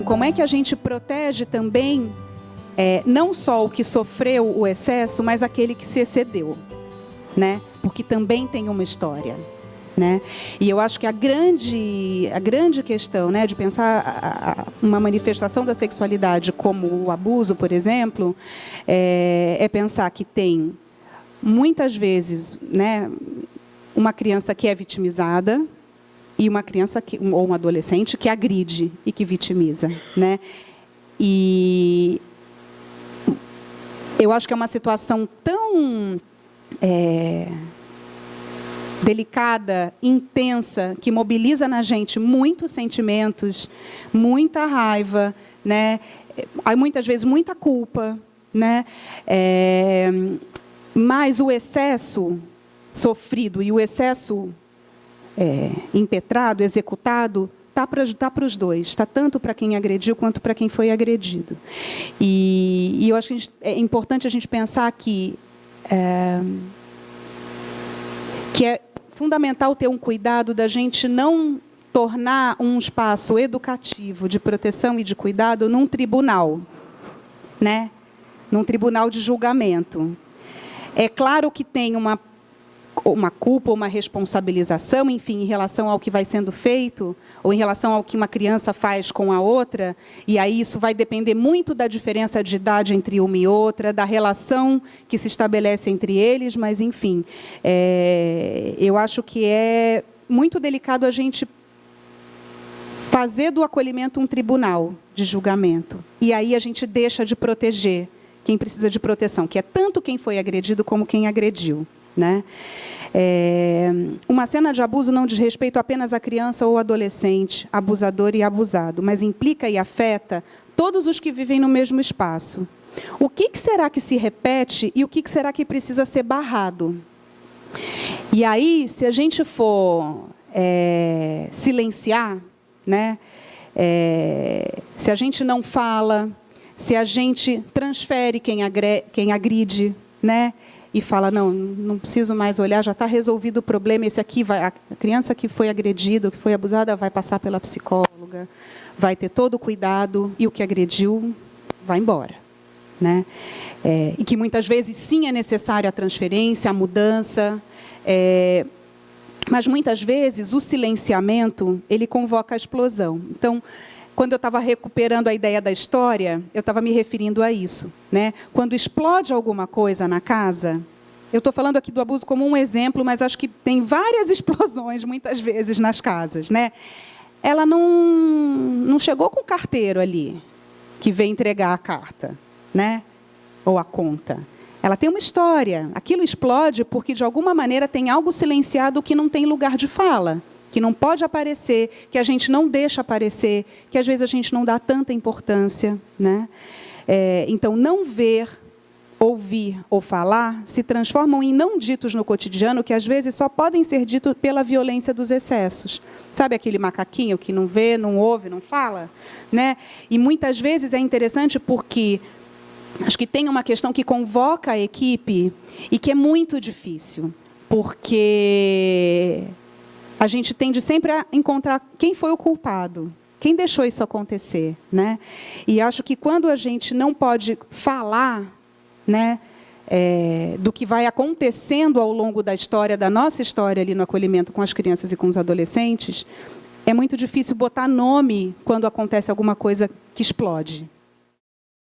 como é que a gente protege também, não só o que sofreu o excesso, mas aquele que se excedeu, né? Porque também tem uma história, né? E eu acho que a grande questão, né, de pensar uma manifestação da sexualidade como o abuso, por exemplo, é pensar que tem, muitas vezes, né, uma criança que é vitimizada e uma criança ou um adolescente que agride e que vitimiza, né? E eu acho que é uma situação tão delicada, intensa, que mobiliza na gente muitos sentimentos, muita raiva, né? Muitas vezes muita culpa, né? Mas o excesso sofrido e o excesso impetrado, executado, está para os dois, está tanto para quem agrediu quanto para quem foi agredido. E eu acho que é importante a gente pensar que é fundamental ter um cuidado da gente não tornar um espaço educativo de proteção e de cuidado num tribunal, né? Num tribunal de julgamento. É claro que tem uma culpa, uma responsabilização, enfim, em relação ao que vai sendo feito, ou em relação ao que uma criança faz com a outra, e aí isso vai depender muito da diferença de idade entre uma e outra, da relação que se estabelece entre eles, mas, enfim, eu acho que é muito delicado a gente fazer do acolhimento um tribunal de julgamento, e aí a gente deixa de proteger quem precisa de proteção, que é tanto quem foi agredido como quem agrediu, né? Uma cena de abuso não diz respeito apenas à criança ou adolescente, abusador e abusado, mas implica e afeta todos os que vivem no mesmo espaço. O que será que se repete e o que será que precisa ser barrado? E aí, se a gente for silenciar, né? Se a gente não fala, se a gente transfere quem agride, né? E fala, não preciso mais olhar, já está resolvido o problema, esse aqui a criança que foi agredida, que foi abusada, vai passar pela psicóloga, vai ter todo o cuidado, e o que agrediu vai embora, né? E que muitas vezes sim é necessária a transferência, a mudança, mas muitas vezes o silenciamento, ele convoca a explosão. Então, quando eu estava recuperando a ideia da história, eu estava me referindo a isso, né? Quando explode alguma coisa na casa, eu estou falando aqui do abuso como um exemplo, mas acho que tem várias explosões, muitas vezes, nas casas, né? Ela não chegou com o carteiro ali, que veio entregar a carta, né? Ou a conta. Ela tem uma história. Aquilo explode porque, de alguma maneira, tem algo silenciado que não tem lugar de fala, que não pode aparecer, que a gente não deixa aparecer, que às vezes a gente não dá tanta importância, né? Então, não ver, ouvir ou falar se transformam em não ditos no cotidiano, que às vezes só podem ser ditos pela violência dos excessos. Sabe aquele macaquinho que não vê, não ouve, não fala? Né? E muitas vezes é interessante porque acho que tem uma questão que convoca a equipe e que é muito difícil, porque a gente tende sempre a encontrar quem foi o culpado, quem deixou isso acontecer, né? E acho que quando a gente não pode falar, né, do que vai acontecendo ao longo da história, da nossa história ali no acolhimento com as crianças e com os adolescentes, é muito difícil botar nome quando acontece alguma coisa que explode,